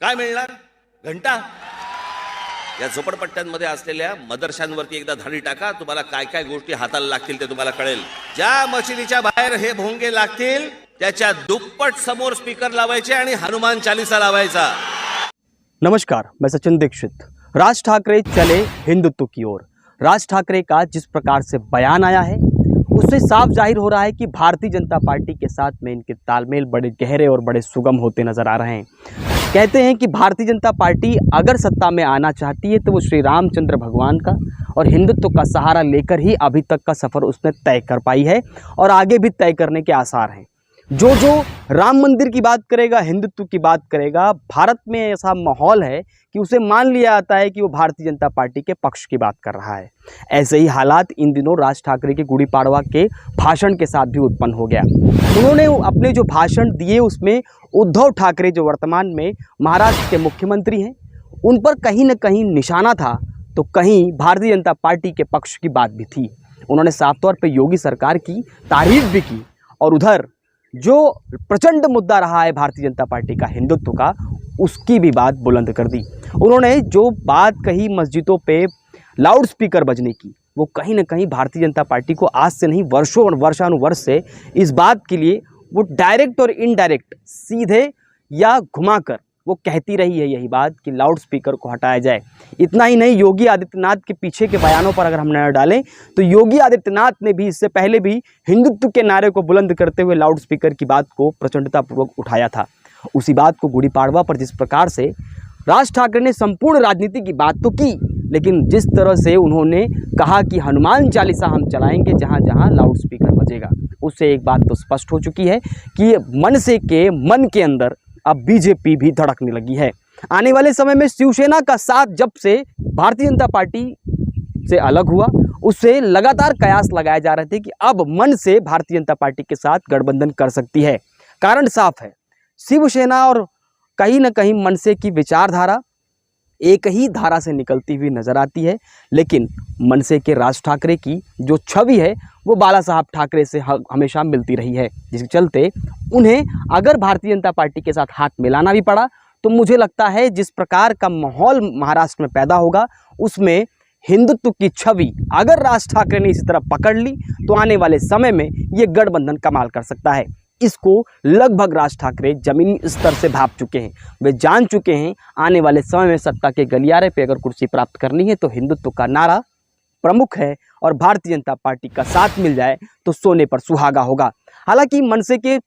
काय मिळणार? घंटा. या झोपडपट्ट्यांमध्ये असलेल्या मदरशांवरती एकदा धाडी टाका, तुम्हाला काय काय गोष्टी हाताला लागतील ते तुम्हाला कळेल. ज्या मशिदीच्या बाहेर हे भोंगे लागतील त्याच्या दुप्पट समोर स्पीकर लावायचे आणि हनुमान चालीसा लावायचा. नमस्कार, मैं सचिन दीक्षित। राज ठाकरे चले हिंदुत्व की ओर। राज ठाकरे का जिस प्रकार से बयान आया है उससे साफ जाहिर हो रहा है कि भारतीय जनता पार्टी के साथ में इनके तालमेल बड़े गहरे और बड़े सुगम होते नजर आ रहे हैं। कहते हैं कि भारतीय जनता पार्टी अगर सत्ता में आना चाहती है तो वो श्री रामचंद्र भगवान का और हिंदुत्व का सहारा लेकर ही अभी तक का सफ़र उसने तय कर पाई है और आगे भी तय करने के आसार हैं। जो राम मंदिर की बात करेगा, हिंदुत्व की बात करेगा, भारत में ऐसा माहौल है कि उसे मान लिया जाता है कि वो भारतीय जनता पार्टी के पक्ष की बात कर रहा है। ऐसे ही हालात इन दिनों राज ठाकरे के गुड़ी पाड़वा के भाषण के साथ भी उत्पन्न हो गया। उन्होंने अपने जो भाषण दिए उसमें उद्धव ठाकरे जो वर्तमान में महाराष्ट्र के मुख्यमंत्री हैं उन पर कहीं न कहीं निशाना था, तो कहीं भारतीय जनता पार्टी के पक्ष की बात भी थी। उन्होंने साफ तौर पर योगी सरकार की तारीफ भी की और उधर जो प्रचंड मुद्दा रहा है भारतीय जनता पार्टी का हिंदुत्व का, उसकी भी बात बुलंद कर दी। उन्होंने जो बात कही मस्जिदों पे लाउड स्पीकर बजने की, वो कहीं ना कहीं भारतीय जनता पार्टी को आज से नहीं वर्षों और वर्षानुवर्ष से इस बात के लिए वो डायरेक्ट और इनडायरेक्ट, सीधे या घुमाकर वो कहती रही है यही बात कि लाउड स्पीकर को हटाया जाए। इतना ही नहीं, योगी आदित्यनाथ के पीछे के बयानों पर अगर हम नजर डालें तो योगी आदित्यनाथ ने भी इससे पहले भी हिंदुत्व के नारे को बुलंद करते हुए लाउड स्पीकर की बात को प्रचंडतापूर्वक उठाया था। उसी बात को गुड़ी पाड़वा पर जिस प्रकार से राज ठाकरे ने संपूर्ण राजनीति की बात तो की, लेकिन जिस तरह से उन्होंने कहा कि हनुमान चालीसा हम चलाएंगे जहाँ जहाँ लाउड स्पीकर बजेगा, उससे एक बात तो स्पष्ट हो चुकी है कि मनसे के मन के अंदर अब बीजेपी भी धड़कने लगी है। आने वाले समय में शिवसेना का साथ जब से भारतीय जनता पार्टी से अलग हुआ, उससे लगातार कयास लगाए जा रहे थे कि अब मन से भारतीय जनता पार्टी के साथ गठबंधन कर सकती है। कारण साफ है, शिवसेना और कहीं न कहीं मनसे की विचारधारा एक ही धारा से निकलती हुई नजर आती है, लेकिन मनसे के राज ठाकरे की जो छवि है वो बाला साहब ठाकरे से हमेशा मिलती रही है, जिसके चलते उन्हें अगर भारतीय जनता पार्टी के साथ हाथ मिलाना भी पड़ा तो मुझे लगता है जिस प्रकार का माहौल महाराष्ट्र में पैदा होगा उसमें हिंदुत्व की छवि अगर राज ठाकरे ने इसी तरह पकड़ ली तो आने वाले समय में ये गठबंधन कमाल कर सकता है। इसको लगभग राज ठाकरे जमीनी स्तर से भाप चुके हैं। वे जान चुके हैं आने वाले समय में सत्ता के गलियारे पे अगर कुर्सी प्राप्त करनी है तो हिंदुत्व का नारा प्रमुख है और भारतीय जनता पार्टी का साथ मिल जाए तो सोने पर सुहागा होगा। हालांकि मनसे के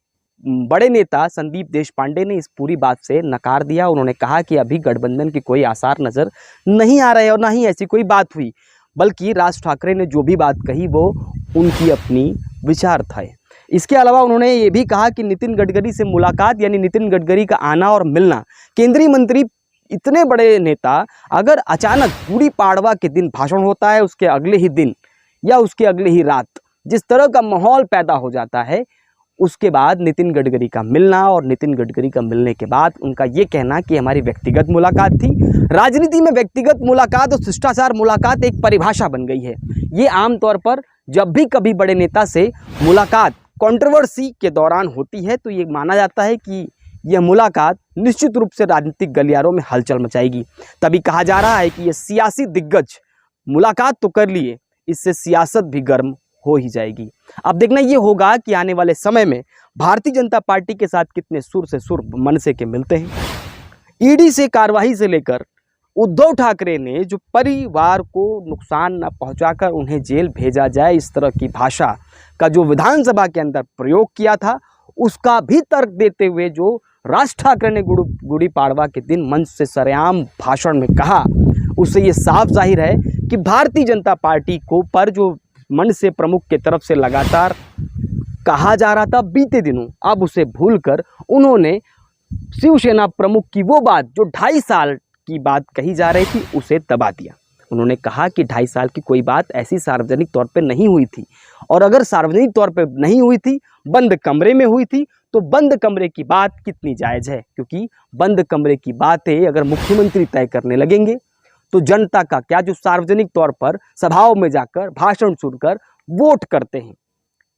बड़े नेता संदीप देशपांडे ने इस पूरी बात से नकार दिया। उन्होंने कहा कि अभी गठबंधन की कोई आसार नज़र नहीं आ रहे और ना ही ऐसी कोई बात हुई, बल्कि राज ठाकरे ने जो भी बात कही वो उनकी अपनी विचार था। इसके अलावा उन्होंने ये भी कहा कि नितिन गडकरी से मुलाकात, यानी नितिन गडकरी का आना और मिलना, केंद्रीय मंत्री इतने बड़े नेता अगर अचानक गुड़ी पाड़वा के दिन भाषण होता है उसके अगले ही दिन या उसके अगले ही रात जिस तरह का माहौल पैदा हो जाता है, उसके बाद नितिन गडकरी का मिलना और नितिन गडकरी का मिलने के बाद उनका ये कहना कि हमारी व्यक्तिगत मुलाकात थी। राजनीति में व्यक्तिगत मुलाकात और शिष्टाचार मुलाकात एक परिभाषा बन गई है। ये आमतौर पर जब भी कभी बड़े नेता से मुलाकात कंट्रोवर्सी के दौरान होती है तो ये माना जाता है कि यह मुलाकात निश्चित रूप से राजनीतिक गलियारों में हलचल मचाएगी। तभी कहा जा रहा है कि ये सियासी दिग्गज मुलाकात तो कर लिए, इससे सियासत भी गर्म हो ही जाएगी। अब देखना ये होगा कि आने वाले समय में भारतीय जनता पार्टी के साथ कितने सुर से सुर मनसे के मिलते हैं। ईडी से कार्रवाई से लेकर उद्धव ठाकरे ने जो परिवार को नुकसान न पहुंचाकर उन्हें जेल भेजा जाए, इस तरह की भाषा का जो विधानसभा के अंदर प्रयोग किया था, उसका भी तर्क देते हुए जो राज ठाकरे ने गुड़ी पाड़वा के दिन मंच से सरेआम भाषण में कहा, उससे ये साफ जाहिर है कि भारतीय जनता पार्टी को पर जो मनसे प्रमुख के तरफ से लगातार कहा जा रहा था बीते दिनों, अब उसे भूलकर उन्होंने शिवसेना प्रमुख की वो बात जो 2.5 साल की बात कही जा रही थी उसे दबा दिया। उन्होंने कहा कि 2.5 साल की कोई बात ऐसी सार्वजनिक तौर पे नहीं हुई थी, और अगर सार्वजनिक तौर पे नहीं हुई थी, बंद कमरे में हुई थी, तो बंद कमरे की बात कितनी जायज़ है, क्योंकि बंद कमरे की बातें अगर मुख्यमंत्री तय करने लगेंगे तो जनता का क्या जो सार्वजनिक तौर पर सभाओं में जाकर भाषण सुनकर वोट करते हैं,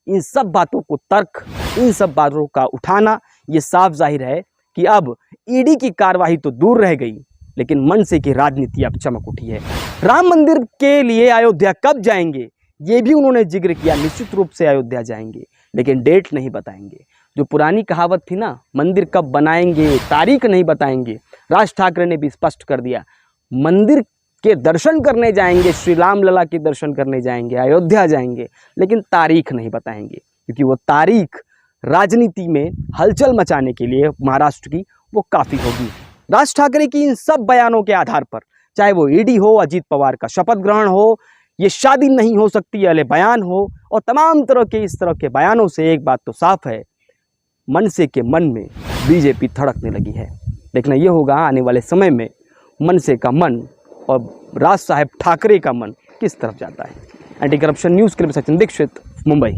इन सब बातों को तर्क, इन सब बातों का उठाना, ये साफ जाहिर है कि अब ईडी की कार्रवाई तो दूर रह गई, लेकिन मनसे की राजनीति अब चमक उठी है। राम मंदिर के लिए अयोध्या कब जाएंगे, ये भी उन्होंने जिक्र किया। निश्चित रूप से अयोध्या जाएंगे, लेकिन डेट नहीं बताएंगे। जो पुरानी कहावत थी ना, मंदिर कब बनाएंगे, तारीख नहीं बताएंगे, राज ठाकरे ने भी स्पष्ट कर दिया। मंदिर के दर्शन करने जाएंगे, श्री राम लला के दर्शन करने जाएंगे, अयोध्या जाएंगे, लेकिन तारीख नहीं बताएंगे, क्योंकि वो तारीख राजनीति में हलचल मचाने के लिए महाराष्ट्र की वो काफ़ी होगी। राज ठाकरे की इन सब बयानों के आधार पर, चाहे वो ईडी हो, अजीत पवार का शपथ ग्रहण हो, ये शादी नहीं हो सकती वाले बयान हो, और तमाम तरह के इस तरह के बयानों से एक बात तो साफ है, मनसे के मन में बीजेपी धड़कने लगी है। देखना ये होगा आने वाले समय में मनसे का मन और राज साहेब ठाकरे का मन किस तरफ जाता है। एंटी करप्शन न्यूज़ के लिए सचिन दीक्षित, मुंबई।